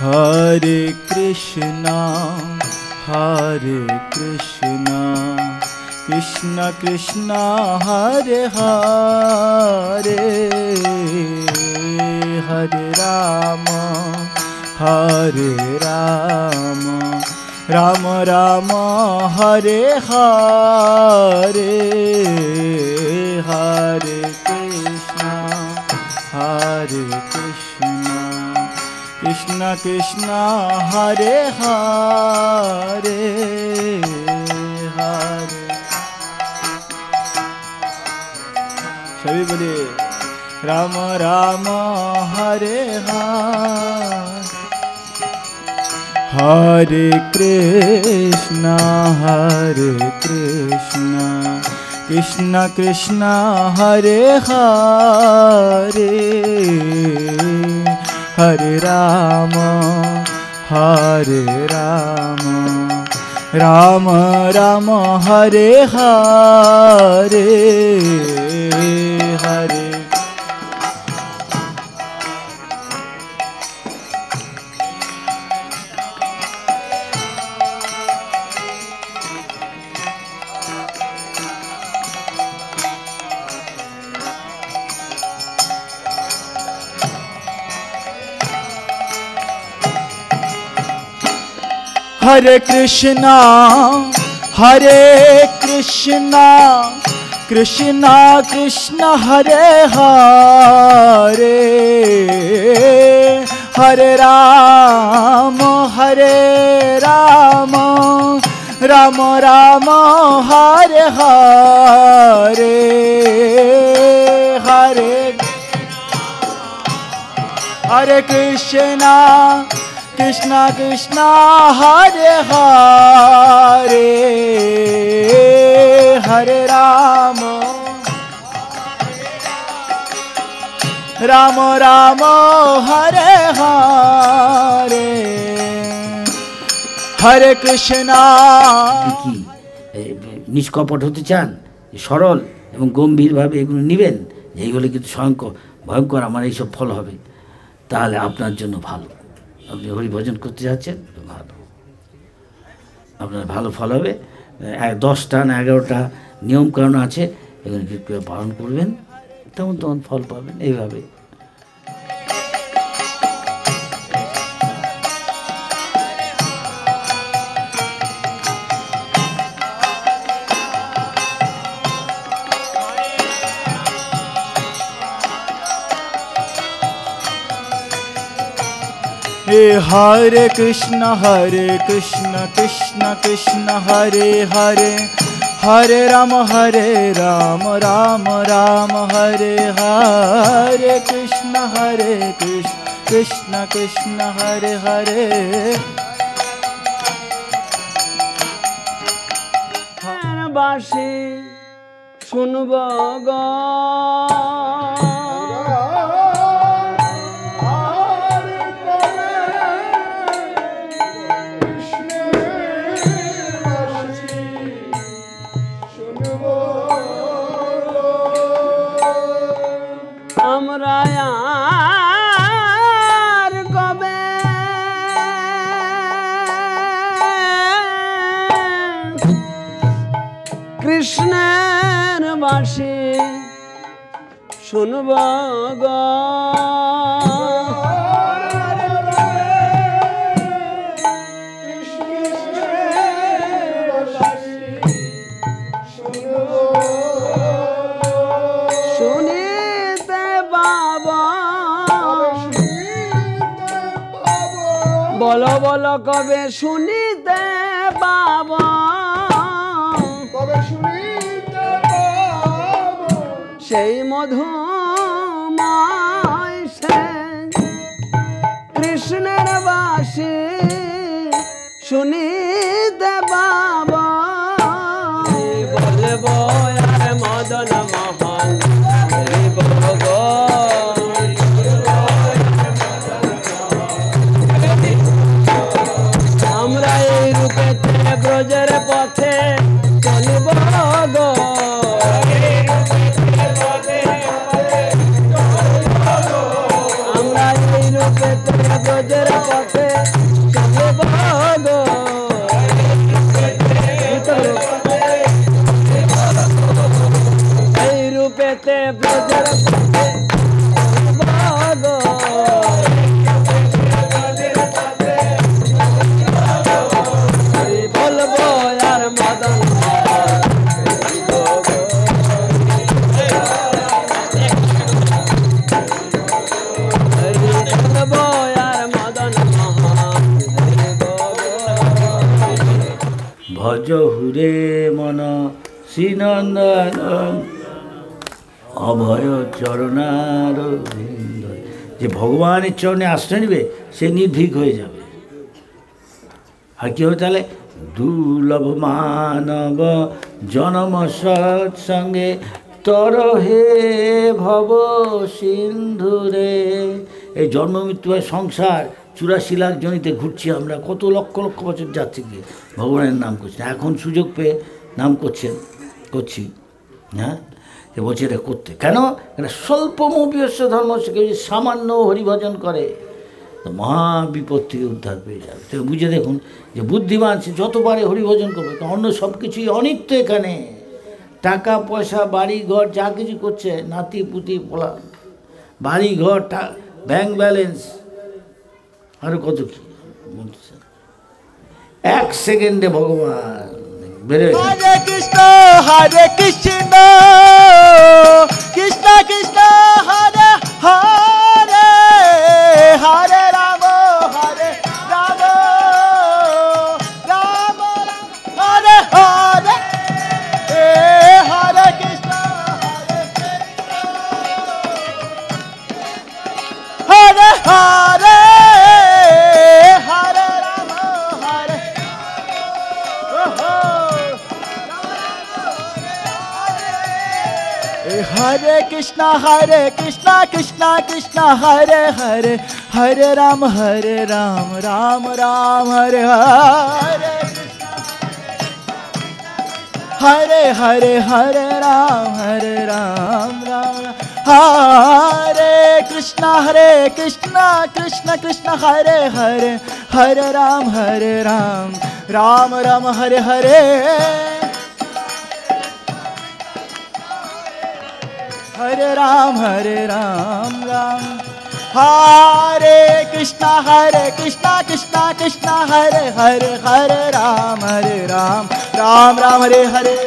Hare Krishna, Krishna Krishna, Hare Hare, Hare Rama, Rama Rama, Hare Hare, Hare Krishna, Krishna Krishna, Hare Hare, Hare. सभी बोले राम राम हरे हरे, हरे कृष्णा कृष्ण कृष्ण हरे हरे, हरे राम राम राम हरे हरे, हरे. Hare Krishna, Krishna Krishna Hare Hare, Hare Rama, Rama Rama Hare Hare, Hare Krishna, Krishna Krishna Hare Hare, Hare Rama, Rama Rama Hare Hare, Hare Krishna. নিষ্কপট হতে চান, সরল এবং গম্ভীরভাবে এগুলো নেবেন, এইগুলো কিন্তু ভয়ঙ্কর আমার এইসব ফল হবে, তাহলে আপনার জন্য ভালো। আপনি হরি ভজন করতে যাচ্ছেন, ভালো, আপনার ভালো ফল হবে। 10টা না 11টা নিয়মকানুন আছে, এগুলো পালন করবেন, তেমন ফল পাবেন। এইভাবে Hare Krishna, Krishna Krishna Hare Hare, Hare Rama, Rama Rama Hare Hare, Krishna Krishna Krishna Hare Hare. বাঁশি শুনব গো, আমরা আর কবে কৃষ্ণের বাঁশি শুনব গো, বলো বলো কবে শুনিতে পাব, সেই মধুময় সে কৃষ্ণের বাঁশি শুনিতে পাব, বলব মদন মোহন আমরা এই রূপে ব্রজের পথে চলিব গো, আমরা এই রূপে ব্রজের পথে চলিব গো এই রূপেতে ব্রজের পথে চলিব গো বলবো আর মদন ভজ হুরে মন শ্রীনন্দন অভয় চরণার বৃন্দ। যে ভগবানের চরণে আশ্রয় নেবে সে নির্ভীক হয়ে যাবে। আর কি হবে তাহলে? দুর্লভ মানব জনম সৎসঙ্গে তর হে ভব সিন্ধুরে। এই জন্ম মৃত্যু সংসার 84 লাখ জনিতে ঘুরছি আমরা, কত লক্ষ লক্ষ বছর যাচ্ছে গিয়ে ভগবানের নাম করছি। এখন সুযোগ পেয়ে নাম করছি। হ্যাঁ, এ বলছে এটা করতে কেন? এটা স্বল্পমপিয়স্য ধর্ম, সে কেউ যদি সামান্য হরিভজন করে তো মহা বিপদ থেকে উদ্ধার পেয়ে যাবে। তো বুঝে দেখুন যে বুদ্ধিমান সে যতবারে হরিভজন করবে, কারণ অন্য সব কিছুই অনিত্য। এখানে টাকা পয়সা বাড়ি ঘর যা কিছু করছে, নাতি পুতি বলা, বাড়ি ঘর, ব্যাংক ব্যালেন্স, আরো কত কি বলছে, 1 সেকেন্ডে ভগবান বেড়ে। হরে কৃষ্ণ কৃষ্ণ কৃষ্ণ হরে হরে, হরে রাম রাম রাম হরে হরে, হরে কৃষ্ণ হরে হরে, হরে রাম হরে हरे कृष्णा कृष्णा कृष्णा हरे हरे, हरे राम राम राम हरे हरे, हरे हरे हरे राम राम हरे कृष्णा कृष्णा कृष्णा हरे हरे, हरे राम राम राम हरे हरे, हरे राम राम हरे कृष्णा कृष्णा कृष्णा हरे हरे, हरे राम राम राम हरे हरे,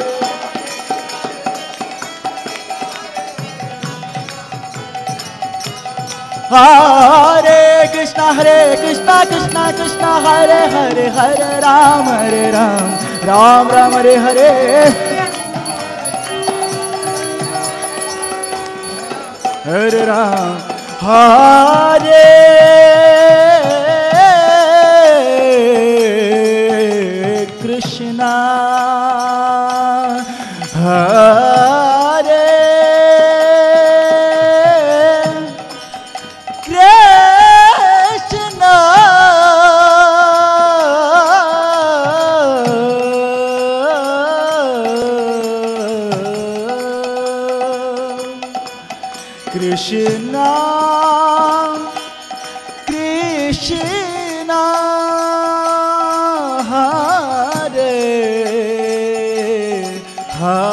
हरे कृष्णा कृष्णा कृष्णा हरे हरे, हरे राम राम राम हरे हरे, हरे राम हरे कृष्णा हरे कृष्णा कृष्णा कृष्णा हरे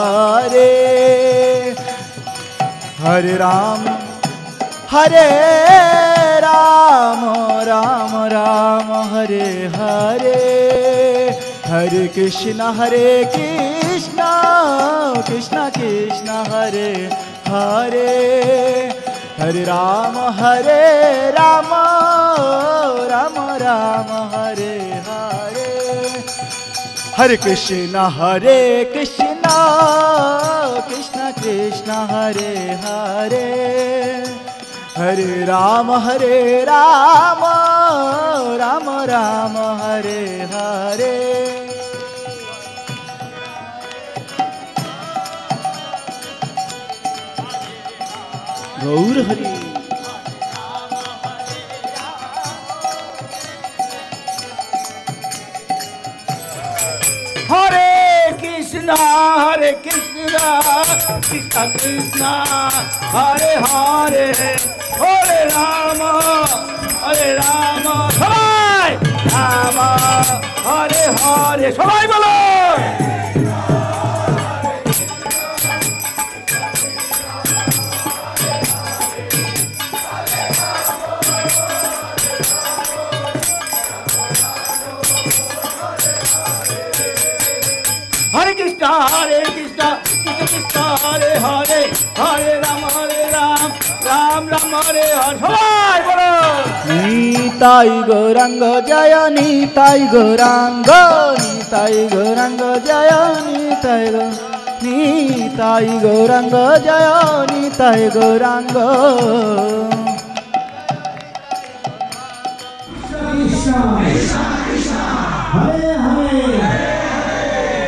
हरे, हरे राम राम राम हरे हरे, हरे कृष्णा कृष्णा कृष्णा हरे हरे, हरे राम राम राम हरे हरे, हरे कृष्णा कृष्णा कृष्णा हरे हरे, हरे राम राम राम हरे हरे, गौर हरि। हरे कृष्णा कृष्णा कृष्णा हरे हरे, हरे राम হারে সবাই বলো হরে কৃষ্ণ কৃষ্ণ কৃষ্ণ হরে হরে হরে রাম রাম রাম হরে হরে সবাই বলো নিতাই গৌরাঙ্গ জয় নিতাই গৌরাঙ্গ নিতাই গৌরাঙ্গ জয় নিতাই নিতাই গৌরাঙ্গ জয় নিতাই গৌরাঙ্গ হরে হরে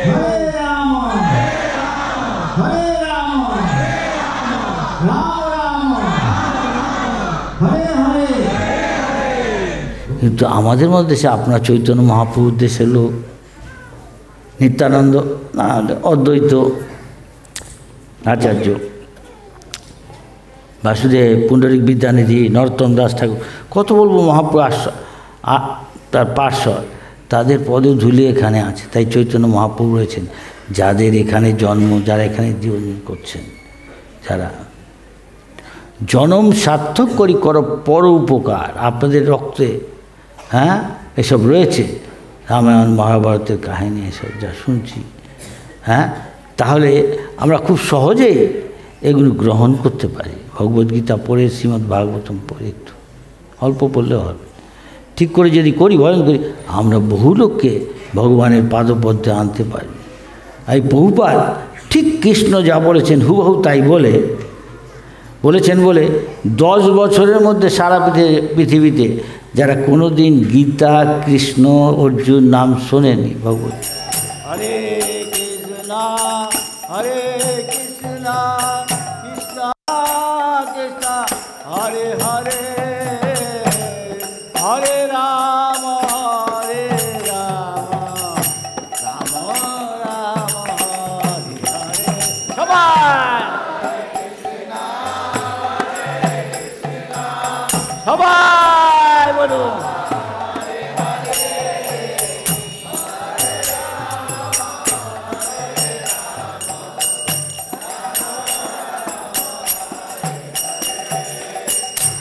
হরে রাম হরে রাম রাম রাম হরে হরে। কিন্তু আমাদের মধ্যে দেশে আপনার চৈতন্য মহাপ্রভুর দেশে লোক নিত্যানন্দ না অদ্বৈত আচার্য বাসুদেব পুণ্ডরিক বিদ্যানিধি নরোত্তম দাস ঠাকুর কত বলবো মহাপ্রভু তার পার্শ্বদ তাদের পদে ধুলি এখানে আছে। তাই চৈতন্য মহাপ্রভু রয়েছেন যাদের এখানে জন্ম, যারা এখানে জীবন করছেন, যারা জনম সার্থক করি করো পর উপকার, আপনাদের রক্তে হ্যাঁ এসব রয়েছে, রামায়ণ মহাভারতের কাহিনী এসব যা শুনছি, হ্যাঁ তাহলে আমরা খুব সহজেই এগুলো গ্রহণ করতে পারি। ভগবদ্গীতা পড়ে, শ্রীমদ্ ভাগবতম পড়ে, একটু অল্প পড়লেও হবে, ঠিক করে যদি করি ভজন করি, আমরা বহু লোককে ভগবানের পাদপদ্মে আনতে পারি। এই বহুবার ঠিক কৃষ্ণ যা বলেছেন হুবহু তাই বলেছেন বলে 10 বছরের মধ্যে সারা পৃথিবীতে যারা কোনো দিন গীতা, কৃষ্ণ, অর্জুন নাম শোনেনি ভগবত হরে কৃষ্ণ হরে কৃষ্ণ কৃষ্ণ কৃষ্ণ হরে হরে হরে রাম রাম রাম হরে হরে। সবাই বলুন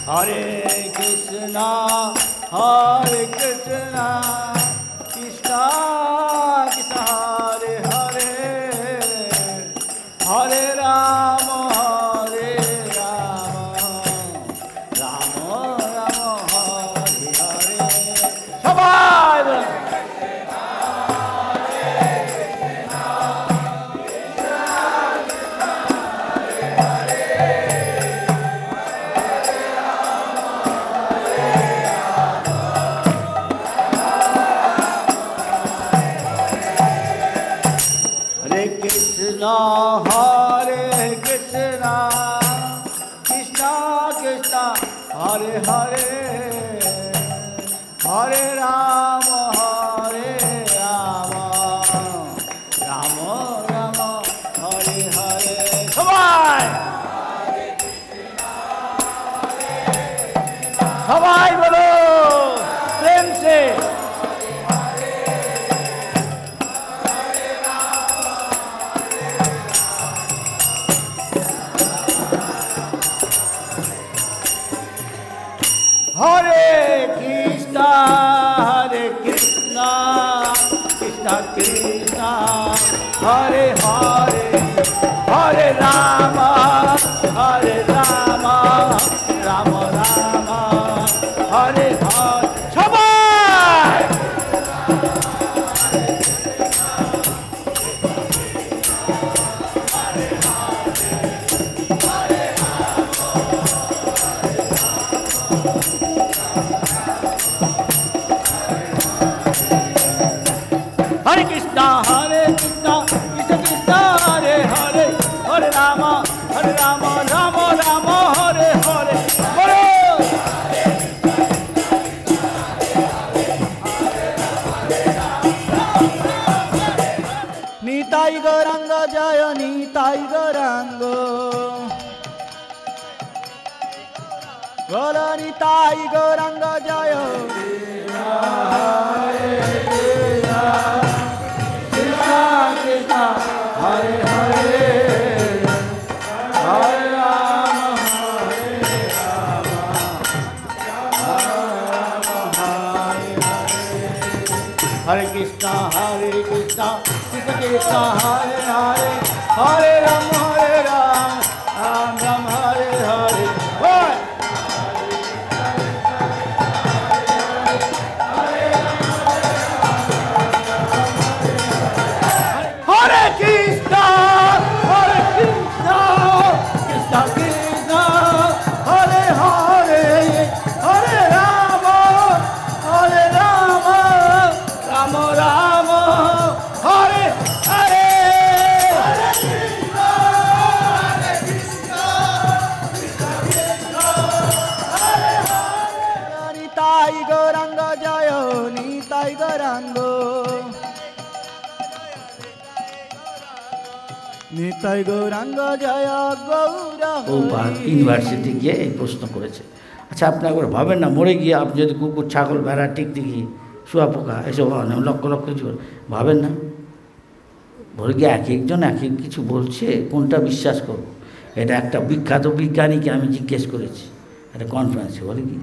হরে কৃষ্ণ হরে কৃষ্ণ কৃষ্ণ কৃষ্ণ হরে হরে হরে রাম রাম রাম হরে হরে। সবাই বলুন হরে কৃষ্ণ হরে কৃষ্ণ কৃষ্ণ কৃষ্ণ হরে হরে হরে রাম রাম রাম হরে হরে। সবাই সবাই বলো প্রেম সে হরে কৃষ্ণ কৃষ্ণ কৃষ্ণ হরে হরে হরে রাম রাম রাম হরে হরে। সবাই হরে কৃষ্ণ কৃষ্ণ কৃষ্ণ হরে হরে হরে রাম রাম রাম হরে হরে হরে। নিতাই গৌরাঙ্গ জয় নিতাই গৌরাঙ্গ বল নিতাই গৌরাঙ্গ জয় Hare Krishna, Krishna Krishna, Hare Hare, Hare Ram, Ram Ram, Hare Hare. What? Hare Krishna, Krishna Krishna, Hare Hare, Hare Rama, Rama Rama, Hare Hare. Hare Krishna, Krishna Krishna, Hare Hare. Nitai Gauranga জয় নিতাই গৌরাঙ্গ নিতাই গৌরাঙ্গ জয় গৌর ও university গিয়ে এই প্রশ্ন করেছে। আচ্ছা আপনি একবার ভাবেন না, মরে গিয়ে আপনি যদি কুকুর, ছাগল, ভেড়া, টিকটিকি, শুয়াপোকা এসব লক্ষ লক্ষ জীবন ভাবেন না, মরে গিয়ে এক একজন এক এক কিছু বলছে, কোনটা বিশ্বাস করবো? এটা একটা বিখ্যাত বিজ্ঞানীকে আমি জিজ্ঞেস করেছি একটা কনফারেন্সে, বলে কি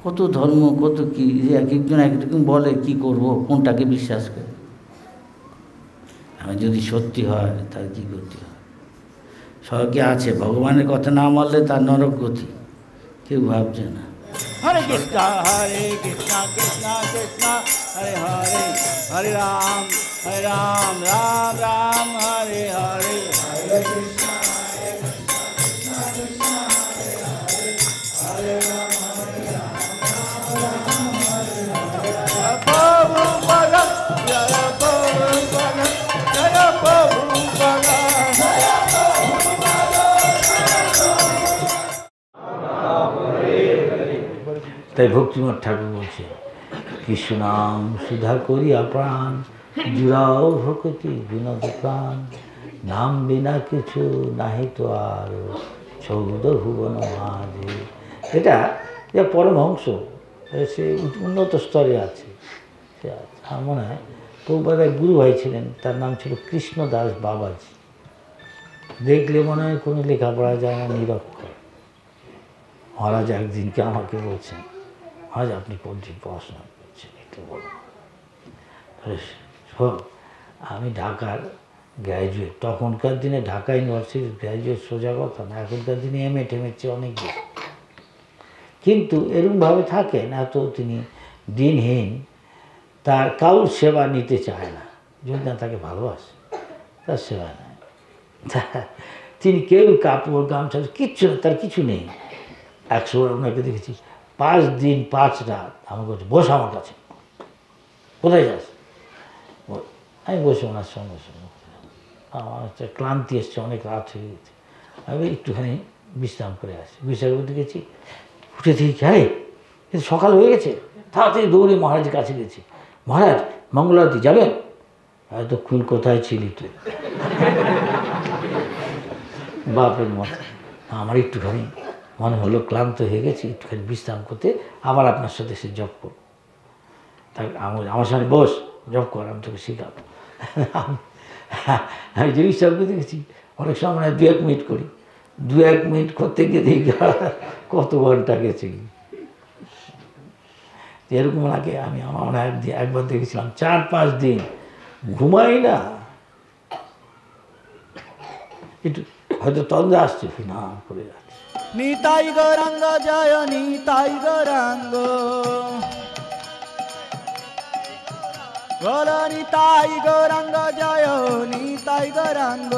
কত ধর্ম কত কী, এক একজন এক রকম বলে, কী করবো, কোনটাকে বিশ্বাস করে? আমি যদি সত্যি হয় তার কী করতে হয়? স্বর্গে আছে, ভগবানের কথা না মানলে তার নরক গতি, কেউ ভাবছে না। Hare Krishna, Krishna Krishna, Hare Hare, Hare Ram, Ram Ram, Hare Hare. Hare Krishna, Krishna Krishna, Hare Hare, Hare Ram, Ram Ram, Prabhupada, Jaya Prabhupada, Jaya Prabhupada, Jaya তাই ভক্তিমত ঠাকুর বলছে, কৃষ্ণ নাম সুধা করিয়া প্রাণ, জুড়াও ভকতি বিনোদ প্রাণ, নাম বিনা কিছু নাহি তো আর চৌদ ভুবন মাঝে। এটা যে পরমহংস, সে উন্নত স্তরে আছে, সে আছে। আমার মনে হয় প্রভুপাদের গুরু ভাই ছিলেন, তার নাম ছিল কৃষ্ণদাস বাবাজি। দেখলে মনে হয় কোনো লেখাপড়া যায় না, নিরক্ষর। মহারাজ একদিনকে আমাকে বলছেন, আজ আপনি কোনদিন পড়াশোনা করছেন একটু বলুন। শোন, আমি ঢাকার গ্র্যাজুয়েট, তখনকার দিনে ঢাকা ইউনিভার্সিটির গ্র্যাজুয়েট সোজা কথা না, এখনকার দিনে এমএ টেমের চেয়ে অনেক বেশি। কিন্তু এরকমভাবে থাকেন, এত তিনি দিনহীন, তার কাউর সেবা নিতে চায় না, যদি না তাকে ভালোবাসে তার সেবা নেয়। তিনি কেউ কাপড় গামছা কিচ্ছু না, তার কিছু নেই। একসময় ওনাকে দেখেছি 5 দিন 5 রাত আমাকে বলছে, বস আমার কাছে। কোথায় যাস? আমি বসে ওনার সঙ্গে সঙ্গে, আমার একটা ক্লান্তি এসছে, অনেক রাত হয়ে গেছে, আমি একটুখানি বিশ্রাম করে আসি। বিশ্রাম করতে গেছি, উঠে থেকে হ্যাঁ কিন্তু সকাল হয়ে গেছে, তাড়াতাড়ি দৌড়ে মহারাজের কাছে গেছি। মহারাজ মঙ্গলারতি যাবেন? এতক্ষণ কোথায় ছিলি তুই? বাপের মতো। আমার একটুখানি মনে হলো ক্লান্ত হয়ে গেছি, একটুখানি বিশ্রাম করতে, আবার আপনার সাথে সে জব করব। তাই আমার সামনে বস, জব কর, আমি তোকে শেখাবো। আমি যে বিশ্রাম করতে গেছি, অনেক সময় মানে 2-1 মিনিট করি, 2-1 মিনিট করতে গিয়ে দেখি কত ঘন্টা গেছে। এরকম লাগে। আমি আমার একবার দেখেছিলাম 4-5 দিন ঘুমাই না, একটু হয়তো তন্দ্রা আসছে, না করে যাচ্ছে। নিতাই গৌরাঙ্গ জয় নিতাই গৌরাঙ্গ বল নিতাই গৌরাঙ্গ জয় নিতাই গৌরাঙ্গ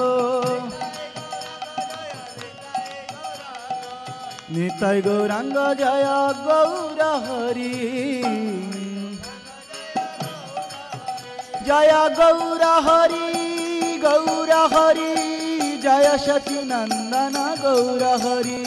নিতাই গৌরাঙ্গ জয় গৌর হরি জয় গৌর হরি গৌর হরি জয় সচিনন্দন গৌর হরি